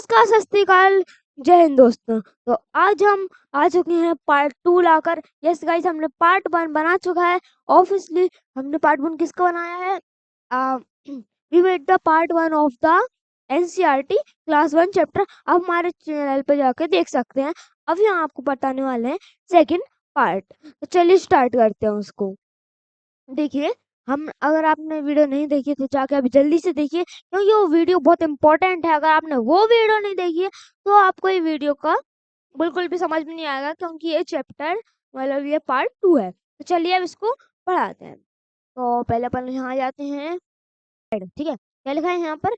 नमस्कार, सत श्री अकाल, जय हिंद दोस्तों। तो आज हम आ चुके हैं पार्ट 2 लाकर। यस गाइस, हमने पार्ट 1 बना चुका है। ऑब्वियसली हमने पार्ट 1 किसका बनाया है? We made the part 1 of the NCERT class 1 chapter. आप हमारे चैनल पे जाकर देख सकते हैं। अभी हम आपको बताने वाले हैं सेकंड पार्ट। तो चलिए स्टार्ट करते हैं उसको। देखिए, हम अगर आपने वीडियो नहीं देखी तो जाके अभी जल्दी से देखिए, क्योंकि वो वीडियो बहुत इंपॉर्टेंट है। अगर आपने वो वीडियो नहीं देखी है तो आपको ये वीडियो का बिल्कुल भी समझ में नहीं आएगा, क्योंकि ये चैप्टर मतलब ये पार्ट 2 है। तो चलिए अब इसको पढ़ाते हैं। तो पहले अपन यहाँ जाते हैं, हेड। ठीक है, क्या लिखा है यहाँ पर?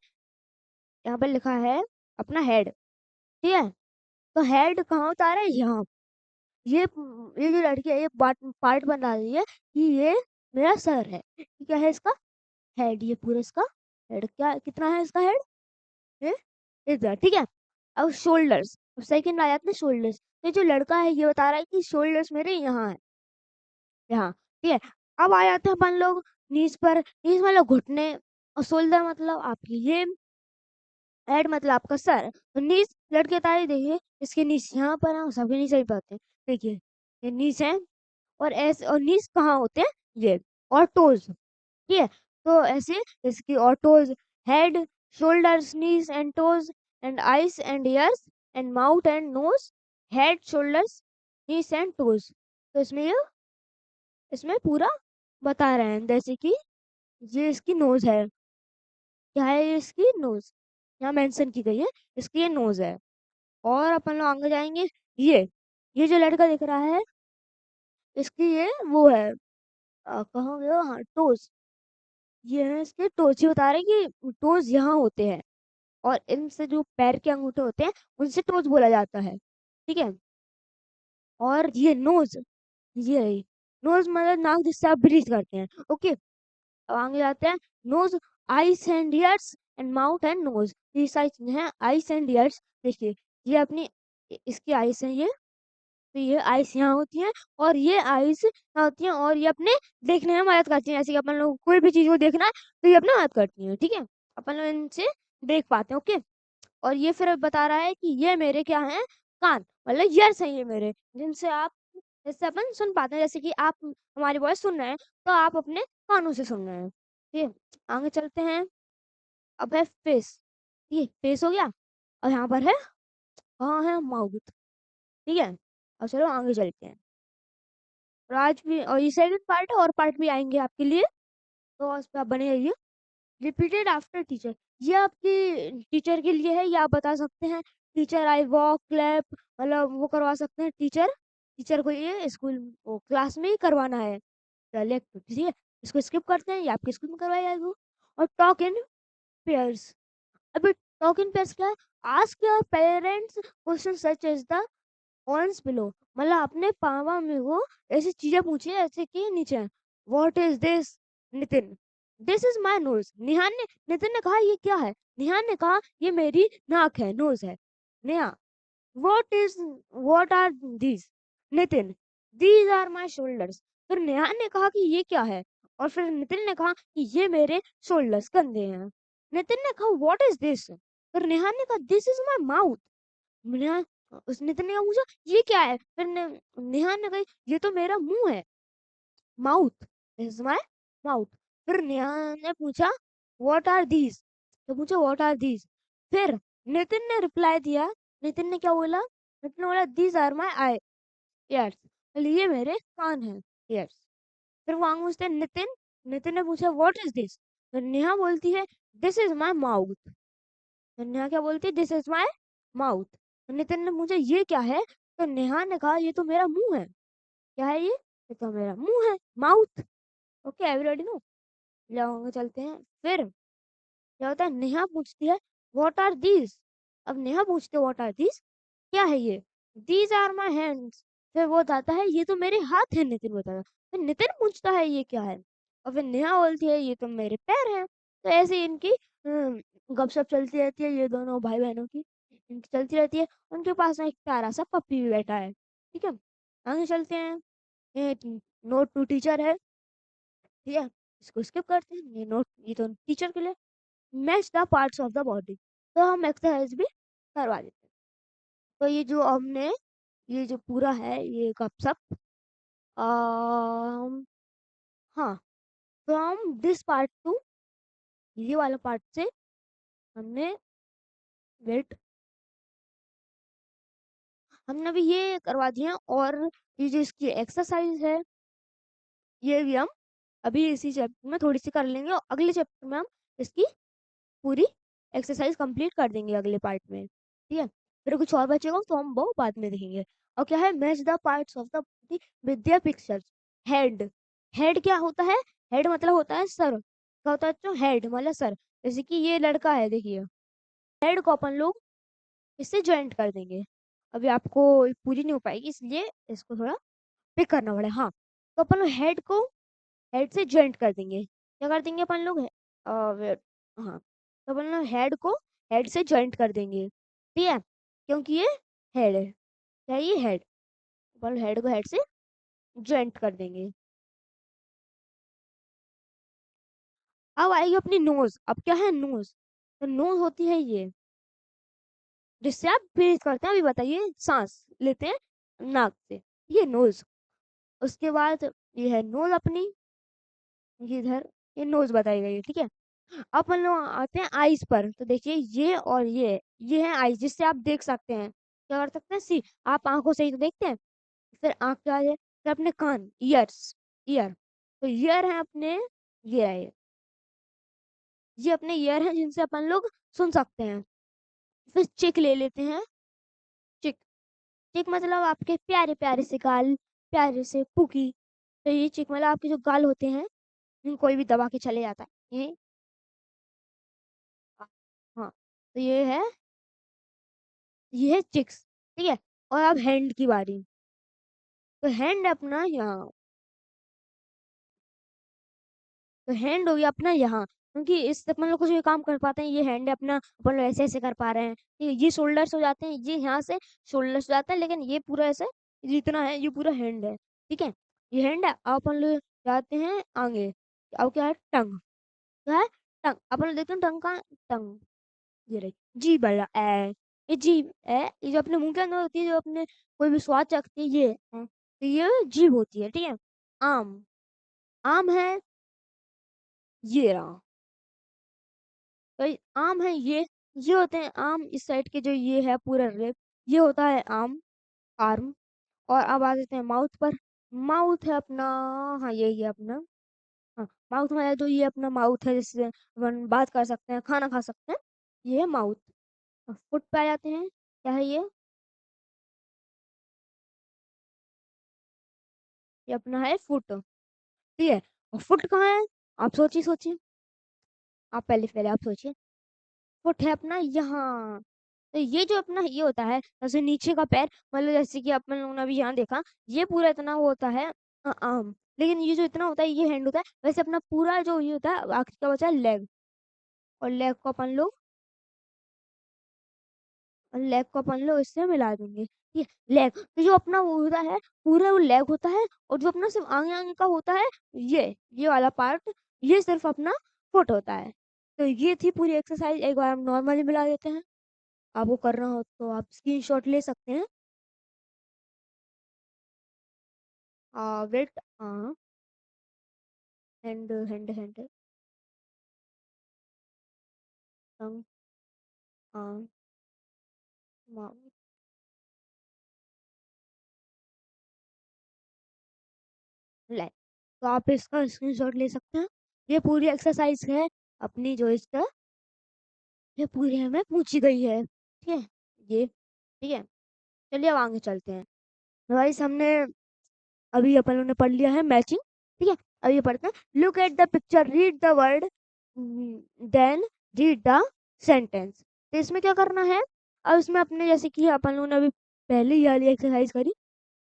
यहाँ पर लिखा है अपना हेड। ठीक है, तो हेड कहाँ होता है? यहाँ। ये जो लड़की है ये पार्ट बना रही है कि ये मेरा सर है। क्या है इसका? हेड। ये पूरा इसका हेड क्या कितना है इसका हेड? ये इधर। ठीक है, अब शोल्डर्स, अब सेकंड आ जाते हैं शोल्डर्स। ये जो लड़का है ये बता रहा है कि शोल्डर्स मेरे यहाँ है, यहाँ। ठीक है, अब आ जाते हैं अपन लोग नीज पर। नीज मतलब घुटने, और शोल्डर मतलब आपकी ये हेड मतलब आपका सर। तो नीज लड़के तारी देखिए, इसके नीज यहाँ पर है, सबके नीचे ही पाते हैं। देखिए ये नीज है, और ऐसे, और नीज कहाँ होते हैं? ये। और टोज। ठीक है, तो ऐसे इसकी और toes, head, shoulders, knees and toes, and eyes and ears, and mouth and nose, head, shoulders, knees and toes। तो इसमें पूरा बता रहे हैं, जैसे कि ये इसकी नोज है। क्या है ये? इसकी नोज यहाँ मेंशन की गई है, इसकी ये नोज है। और अपन लोग आगे जाएंगे। ये जो लड़का दिख रहा है, इसकी ये वो है, कहाँ गया? हाँ, टोज। ये है इसके टोज। ये बता रहे हैं कि टोज यहाँ होते हैं, और इनसे जो पैर के अंगूठे होते हैं उनसे टोज बोला जाता है। ठीक है, और ये नोज, ये है नोज मतलब नाक, जिससे आप ब्रीथ करते हैं। ओके, अब आगे जाते हैं। Nose, eyes and ears, and mouth and nose. ये साइज है आईज एंड ईयर्स। देखिए ये अपनी, इसकी आईज है ये, तो ये आईज यहाँ होती है, और ये आईज यहाँ होती है, और ये अपने देखने में मदद करती है। जैसे कि अपन लोग कोई भी चीज को देखना है तो ये अपना मदद करती है। ठीक है, अपन लोग इनसे देख पाते हैं। ओके, और ये फिर बता रहा है कि ये मेरे क्या हैं? कान, मतलब ईयर्स हैं ये मेरे, जिससे अपन सुन पाते हैं। जैसे कि आप हमारी वॉइस सुन रहे हैं तो आप अपने कानों से सुन रहे हैं। ठीक है, आगे चलते हैं। अब है फेस। ये फेस हो गया, और यहाँ पर है, कहाँ है? माउथ। ठीक है, और चलो आगे चलते हैं। और आज भी, और ये सेकंड पार्ट है, और पार्ट भी आएंगे आपके लिए, तो उस पर आप बने रहिए। रिपीटेड आफ्टर टीचर, ये आपकी टीचर के लिए है, या आप बता सकते हैं टीचर आई वॉक क्लैप, मतलब वो करवा सकते हैं। टीचर टीचर को ये स्कूल क्लास में ही करवाना है सेलेक्ट। ठीक है, इसको स्किप करते हैं, ये आपके स्कूल में करवाया जाएगा। और टॉक इन पेयर्स। अभी टॉक इन पेयर्स क्या है? Ask your parents question such as the ones below, मतलब अपने पापा में वो ऐसी चीजें पूछी है जैसे कि नीचे। What is this? Nitin, this is my knows. Nitin ने कहा ये क्या है? निहान ने कहा ये मेरी नाक है, नोज है। Neha, what are these? Nitin, these are my shoulders. फिर नेहा ने कहा कि ये क्या है? और फिर नितिन ने कहा कि ये मेरे शोल्डर्स, कंधे हैं। नितिन ने कहा व्हाट इज दिस? फिर नेहा ने कहा this is my mouth. Neha, उस नितिन ने पूछा ये क्या है? फिर नेहा ने कहा ये तो मेरा मुंह है, माउथ, इज माय माउथ। फिर नेहा ने पूछा व्हाट आर दीज? तो पूछा व्हाट आर दीज। फिर नितिन ने रिप्लाई दिया। नितिन ने क्या बोला? नितिन ने बोला these are my eye ears, ये मेरे कान हैं, ईयर्स। फिर वो आगे पूछते हैं नितिन। नितिन ने पूछा व्हाट इज दिस? तो नेहा बोलती है दिस इज माय माउथ। तो नेहा क्या बोलती है? This is my mouth. तो नितिन ने पूछा ये क्या है? तो नेहा ने कहा ये तो मेरा मुंह है। क्या है ये तो मेरा मुंह है, माउथ। Okay everybody no. जाओगे चलते हैं। फिर क्या होता है? नेहा पूछती है व्हाट आर दीज। अब नेहा पूछते व्हाट आर दीज, क्या है ये? These are my hands. फिर वो बताता है ये तो मेरे हाथ है, नितिन बताता है। फिर नितिन पूछता है ये क्या है? और फिर नेहा बोलती है ये तो मेरे पैर हैं। तो ऐसे इनकी गपशप चलती रहती है, ये दोनों भाई बहनों की इनकी चलती रहती है। उनके पास ना एक प्यारा सा पप्पी भी बैठा है। ठीक है, आगे चलते हैं। ये नोट टू टीचर है। ठीक है, इसको स्किप करते हैं, ये नोट, ये तो टीचर के लिए। Match the parts of the body, तो हम एक्सरसाइज भी करवा देते हैं। तो ये जो हमने ये जो पूरा है ये गपशप हाँ, फ्रॉम दिस पार्ट टू ये वाला पार्ट से हमने वेट हमने अभी ये करवा दिया और ये जो इसकी एक्सरसाइज है ये भी हम अभी इसी चैप्टर में थोड़ी सी कर लेंगे और अगले चैप्टर में हम इसकी पूरी एक्सरसाइज कंप्लीट कर देंगे अगले पार्ट में, ठीक है। फिर कुछ और बचेगा तो हम वो बाद में देखेंगे। और क्या है, match the parts of the with their pictures. Head, head क्या होता है, हेड मतलब होता है सर, क्या होता है तो हेड मतलब सर। जैसे कि ये लड़का है देखिए, हेड को अपन लोग इससे ज्वाइंट कर देंगे। अभी आपको पूरी नहीं हो पाएगी इसलिए इसको थोड़ा पिक करना पड़ेगा। हाँ, तो अपन लोग हेड को हेड से ज्वाइंट कर देंगे। क्या कर देंगे अपन लोग हाँ, तो अपन लोग हेड को हेड से ज्वाइंट कर देंगे, ठीक है, क्योंकि ये हेड है, क्या है ये हेड, अपन हेड को हेड से ज्वाइंट कर देंगे। अब आएगी अपनी नोज। अब क्या है नोज, तो नोज होती है ये जिससे आप ब्रीथ करते हैं। अभी बताइए, सांस लेते हैं नाक से, ये नोज। उसके बाद ये है नोज अपनी, ये इधर ये नोज बताई गई है, ठीक है। अपन लोग आते हैं आईज पर, तो देखिए ये और ये है आईज जिससे आप देख सकते हैं, क्या कर सकते हैं, सी आप आंखों से ही तो देखते हैं। फिर आंख क्या है, फिर अपने कान, ईयर्स, ईयर, तो ईयर है अपने, ये है ये अपने ईयर है जिनसे अपन लोग सुन सकते हैं। फिर चिक ले लेते हैं, चिक, चिक मतलब आपके प्यारे प्यारे से गाल, प्यारे से पुकी। तो ये चिक मतलब आपके जो गाल होते हैं कोई भी दबा के चले जाता है ये, हाँ, तो ये है चिक्स, ठीक है। और अब हैंड की बारी, तो हैंड अपना यहाँ, तो हैंड हो गया अपना यहाँ, क्योंकि इससे अपन लोग कुछ भी काम कर पाते हैं। ये हैंड है अपना, अपन लोग ऐसे ऐसे कर पा रहे हैं, ये शोल्डर्स हो जाते हैं, ये यहाँ से शोल्डर्स हो जाता है, लेकिन ये पूरा ऐसे जितना है ये पूरा हैंड है, ठीक है। ये हैंड है। अब अपन लोग जाते हैं आगे, अब क्या है टंग, क्या है टंग, अपन लोग देखते हैं टंग का, टंग ये रही जी बड़ा ए, ये जीभ है, ये जो अपने मुंह के अंदर होती है, जो अपने कोई भी स्वाद चखती है ये तो ये जीभ होती है, ठीक है। आम, आम है ये रहा, तो आम है ये होते हैं आम, इस साइड के जो ये है पूरा रेप, ये होता है आम, आर्म। और अब आ जाते हैं माउथ पर, माउथ है अपना, हाँ यही है अपना, हाँ माउथ में जो ये अपना माउथ है जिससे अपन बात कर सकते हैं, खाना खा सकते हैं, ये है माउथ। फुट पे आ जाते हैं, क्या है ये अपना है फुट, ठीक है। और फुट कहाँ है, आप सोचिए सोचिए, आप पहले पहले आप सोचिए, फुट है अपना यहाँ। तो ये जो अपना ये होता है जैसे नीचे का पैर, मतलब जैसे कि अपन लोगों ने अभी यहाँ देखा, ये पूरा इतना वो होता है आर्म, लेकिन ये जो इतना होता है ये हैंड होता है। वैसे अपना पूरा जो ये होता है आखिर का बचा लेग, और लेग को अपन लोग इससे मिला देंगे, ठीक है। लेग तो जो अपना वो होता है पूरा वो लेग होता है, और जो अपना सिर्फ आगे आगे का होता है ये वाला पार्ट, ये सिर्फ अपना फुट होता है। तो ये थी पूरी एक्सरसाइज, एक बार हम नॉर्मली मिला देते हैं। आपको करना हो तो आप स्क्रीनशॉट ले सकते हैं। वेट, हैंड हैंड हैंड टंग, माउथ, लेग, तो आप इसका स्क्रीनशॉट ले सकते हैं। ये पूरी एक्सरसाइज है अपनी जो इसका ये पूरी हमें पूछी गई है, ठीक है, ये ठीक है। चलिए अब आगे चलते हैं। गाइस हमने अभी अपन लोगों ने पढ़ लिया है मैचिंग, ठीक है। अब ये पढ़ते हैं, look at the picture, read the word, then read the sentence. तो इसमें क्या करना है, अब इसमें अपने जैसे कि अपन लोगों ने अभी पहले ही वाली एक्सरसाइज करी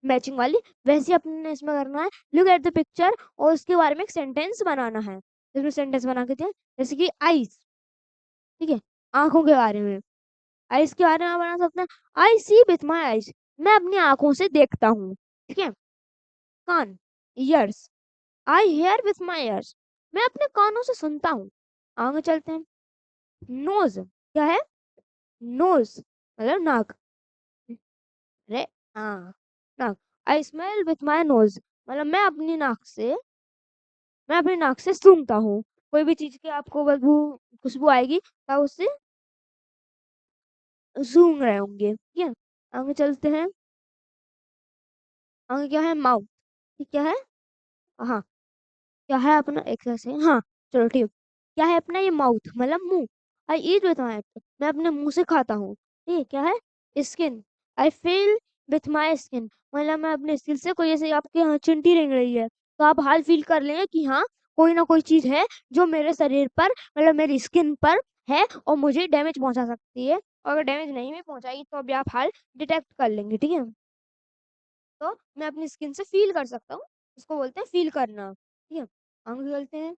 मैचिंग वाली, वैसे ही अपने इसमें करना है, लुक एट द पिक्चर और उसके बारे में एक सेंटेंस बनाना है। इसमें सेंटेंस बना के दिया, जैसे कि आईज, ठीक है, आंखों के बारे में, आइस के बारे में बना सकते हैं, आई सी विथ माई आइज, मैं अपनी आंखों से देखता हूँ, ठीक है। कान, ears, I hear with my ears, मैं अपने कानों से सुनता हूँ। आगे चलते हैं, नोज, क्या है नोज, मतलब नाक। अरे हाँ, नाक। I smell with my nose, मतलब मैं अपनी नाक से सूंघता हूँ। कोई भी चीज की आपको बदबू, खुशबू आएगी तो आप उससे सूंघ रहे होंगे, ठीक है। आगे चलते हैं। आगे क्या है? माउथ। ठीक, क्या है? हाँ, क्या है अपना एक से, हाँ, चलो ठीक। क्या है अपना ये माउथ, मतलब मुंह। आई ईट विथ माई, मैं अपने मुंह से खाता हूँ। ये क्या है? Skin. I feel with my skin, मतलब मैं अपने स्किन से, कोई ऐसे आपके यहाँ चिंटी रेंग रही है तो आप हाल फील कर लेंगे कि हाँ, कोई ना कोई चीज है जो मेरे शरीर पर, मतलब मेरी स्किन पर है और मुझे डैमेज पहुंचा सकती है। और अगर डैमेज नहीं भी पहुंचाएगी तो अभी आप हाल डिटेक्ट कर लेंगे, ठीक है। तो मैं अपनी स्किन से फील कर सकता हूँ, उसको बोलते हैं फील करना, ठीक है। आगे चलते हैं।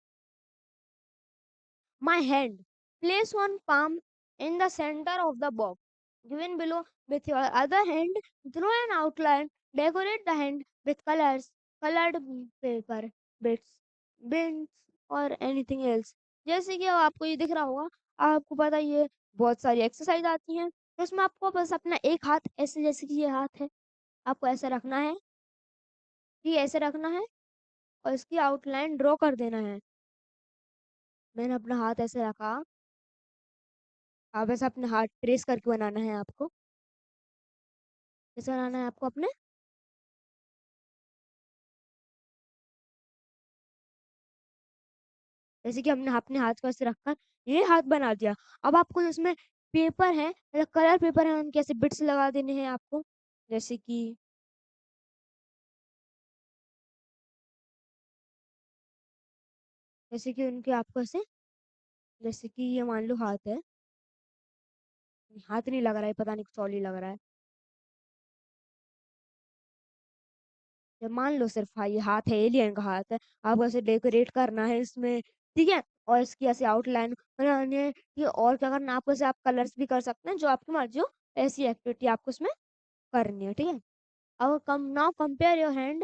My hand. Place one palm in the center of the box. Given below, with your other hand, draw an outline. Decorate the hand with colors, colored paper, bits, bins, और anything else. जैसे कि अब आपको ये दिख रहा होगा, आपको पता ही है बहुत सारी एक्सरसाइज आती हैं, तो उसमें आपको बस अपना एक हाथ ऐसे, जैसे कि ये हाथ है, आपको ऐसे रखना है, ये ऐसे रखना है और इसकी आउटलाइन ड्रॉ कर देना है। मैंने अपना हाथ ऐसे रखा, आप ऐसा अपने हाथ ट्रेस करके बनाना है आपको। कैसे बनाना है आपको अपने, जैसे कि हमने अपने हाथ को ऐसे रखकर ये हाथ बना दिया। अब आपको इसमें पेपर है, मतलब कलर पेपर है, उनके ऐसे बिट्स लगा देने हैं आपको। जैसे कि जैसे कि उनके आपको ऐसे, जैसे कि ये मान लो हाथ है, हाथ नहीं लग रहा है, पता नहीं कुछ और ही लग रहा है। ये मान लो सिर्फ, हाँ, ये हाथ है, एलियन का हाथ है, आपको ऐसे डेकोरेट करना है इसमें, ठीक है। और इसकी ऐसे आउटलाइन बनानी है, ठीक है। और क्या करना है आपको, ऐसे आप कलर्स भी कर सकते हैं, जो आपकी मर्जी हो, ऐसी एक्टिविटी आपको इसमें करनी है, ठीक है। अब come now compare your hand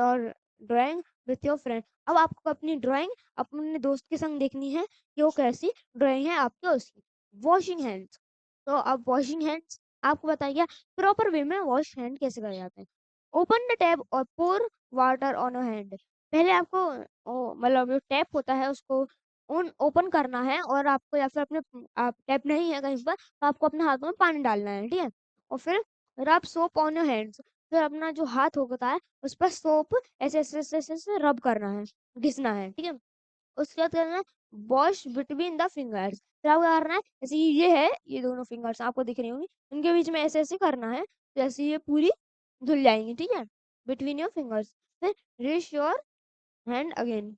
और ड्राइंग विथ योर फ्रेंड। अब आपको अपनी ड्राइंग अपने दोस्त के संग देखनी है कि वो कैसी ड्राइंग है आपकी उसकी। Washing hands. तो अब वॉशिंग हैंड्स आपको बताइए प्रॉपर वे में वॉश हैंड कैसे करे जाते हैं। ओपन द टैप और पोर वाटर ऑन योर हैंड। पहले आपको मतलब जो टैप होता है उसको ऑन ओपन करना है, और आपको, या फिर अपने, आप टैप नहीं है कहीं पर तो आपको अपने हाथों में पानी डालना है, ठीक है। और फिर रब सोप ऑन योर हैंड्स। फिर अपना जो हाथ होता है उस पर सोप ऐसे ऐसे ऐसे ऐसे ऐसे रब करना है, घिसना है, ठीक है। उसके बाद करना है वॉश बिटवीन द फिंगर्स। फिर आपको करना है, जैसे ये है, ये दोनों फिंगर्स आपको दिख रही होंगी, इनके बीच में ऐसे ऐसे करना है, जैसे ये पूरी धुल जाएंगी, ठीक है, बिटवीन योर फिंगर्स। फिर रिश योर हैंड अगेन।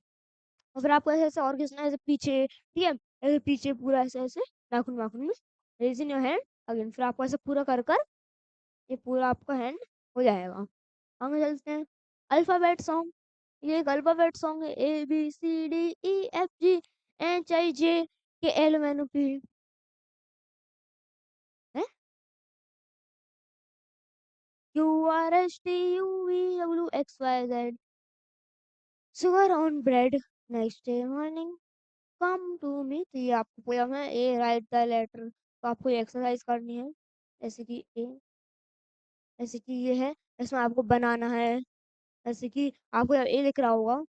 और फिर आपको ऐसे ऐसे और घिसना है, ऐसे पीछे, ठीक है, ऐसे पीछे पूरा ऐसे ऐसे नाखून नाखून में, raise in your hand again. फिर आपको ऐसे पूरा कर कर ये पूरा आपका हैंड हो जाएगा। आगे चलते हैं। Alphabet song. ये एक अल्फाबेट सॉन्ग है, ABCDEFGHIJKL, है, QRSTUVWXYZ। Sugar on bread, next day morning, come to me. तो ये आपको पोयम है, ए राइट द लेटर। तो आपको ये एक्सरसाइज करनी है, जैसे कि ए, जैसे कि ये है, इसमें आपको बनाना है, जैसे कि आपको ए लिख रहा होगा,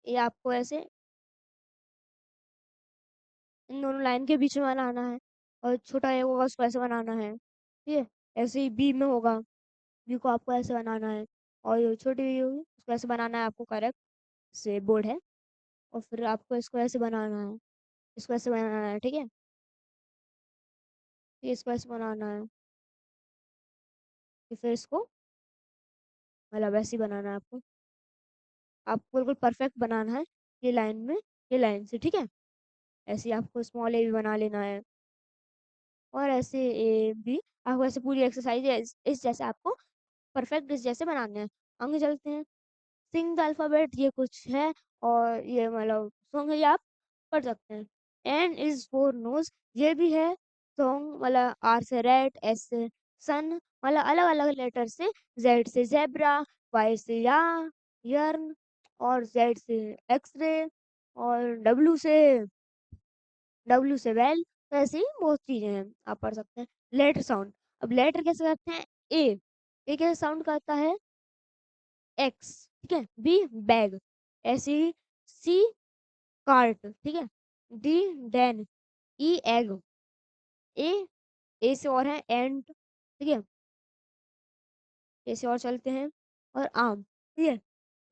ये आपको ऐसे इन दोनों लाइन के बीच में बनाना है, और छोटा ए होगा उसको ऐसे बनाना है, ठीक है। ऐसे ही बी में होगा, बी को आपको ऐसे बनाना है, और ये छोटी बी होगी उसको ऐसे बनाना है आपको, करेक्ट से बोर्ड है। और फिर आपको इसको ऐसे बनाना है, इसको ऐसे बनाना है, ठीक है, ये इसको ऐसे बनाना है, फिर इसको मतलब ऐसे ही बनाना है आपको। आपको बिल्कुल परफेक्ट बनाना है, ये लाइन में, ये लाइन से, ठीक है। ऐसे ही आपको स्मॉल ए भी बना लेना है, और ऐसे ए भी आपको ऐसे पूरी एक्सरसाइज इस जैसे आपको परफेक्ट इस जैसे बनाने हैं। आगे चलते हैं। सिंग द अल्फाबेट, ये कुछ है, और ये मतलब सॉन्ग है, ये आप पढ़ सकते हैं। एन इज फॉर नोज, ये भी है सॉन्ग, मतलब आर से रेड, एस से सन, मतलब अलग अलग लेटर से, जेड से जेब्रा, वाई से यर्न, और जेड से एक्सरे, और डब्ल्यू से वेल, तो ऐसे ही बहुत चीज़ें हैं, आप पढ़ सकते हैं। लेटर साउंड, अब लेटर कैसे करते हैं? ए कैसे साउंड करता है? एक्स, ठीक है। बी बैग, ऐसे ही। सी कार्ट, ठीक है। डी डैन, ई एग, ए ए से और है एंट, ठीक है। ए से और चलते हैं, और आम, ठीक है।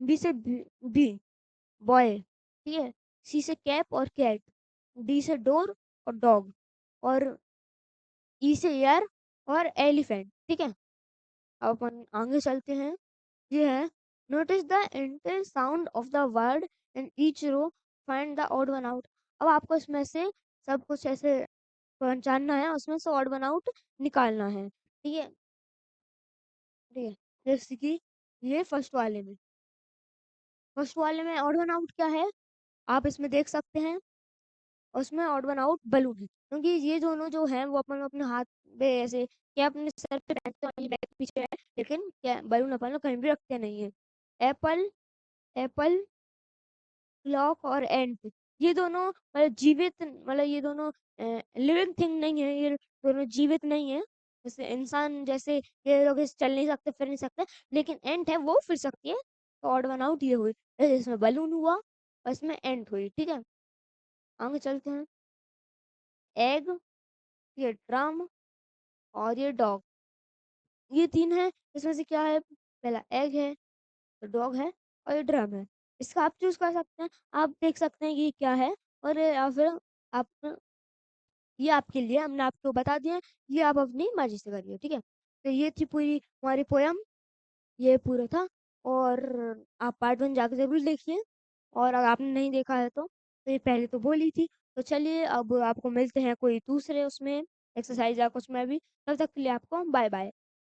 बी से बी बॉय, ठीक है। सी से कैप और कैट, डी से डोर और डॉग, और ई से ईयर और एलिफेंट, ठीक है। अब अपन आगे चलते हैं। ये है, notice the inter sound of the word in each row, find the odd one out. अब आपको इसमें से सब कुछ ऐसे पहचानना है, उसमें से ऑड वन आउट निकालना है, ठीक है। ठीक है, जैसे कि ये फर्स्ट वाले में ऑड वन आउट क्या है, आप इसमें देख सकते हैं। उसमें ऑड वन आउट बलून है, क्योंकि ये दोनों जो हैं वो अपन अपने हाथ पे ऐसे, क्या अपने सर पे पहनते हैं, ये बैग के पीछे है, लेकिन क्या बलून अपन लोग कहीं भी रखते नहीं है। एप्पल, एप्पल, क्लॉक और एंट, ये दोनों मतलब जीवित, मतलब ये दोनों लिविंग थिंग नहीं है, ये दोनों जीवित नहीं है। जैसे इंसान जैसे ये लोग ऐसे चल नहीं सकते, फिर नहीं सकते, लेकिन एंट है वो फिर सकती है। तो ऑड वन आउट ये हुई, जैसे इसमें बलून हुआ और इसमें एंट हुई, ठीक है। आगे चलते हैं। एग, ये ड्रम, और ये डॉग, ये तीन है। इसमें से क्या है? पहला एग है, तो डॉग है, और ये ड्रम है। इसका आप चूज कर सकते हैं, आप देख सकते हैं कि ये क्या है, और या फिर आप, ये आपके लिए हमने आपको बता दिया, ये आप अपनी मर्जी से करिए, ठीक है। तो ये थी पूरी हमारी पोयम, ये पूरा था। और आप पार्ट वन जाकर जरूर देखिए, और अगर आपने नहीं देखा है तो ये पहले तो बोली थी। तो चलिए अब आपको मिलते हैं कोई दूसरे उसमें एक्सरसाइज या कुछ में भी, तब तक के लिए आपको बाय बाय।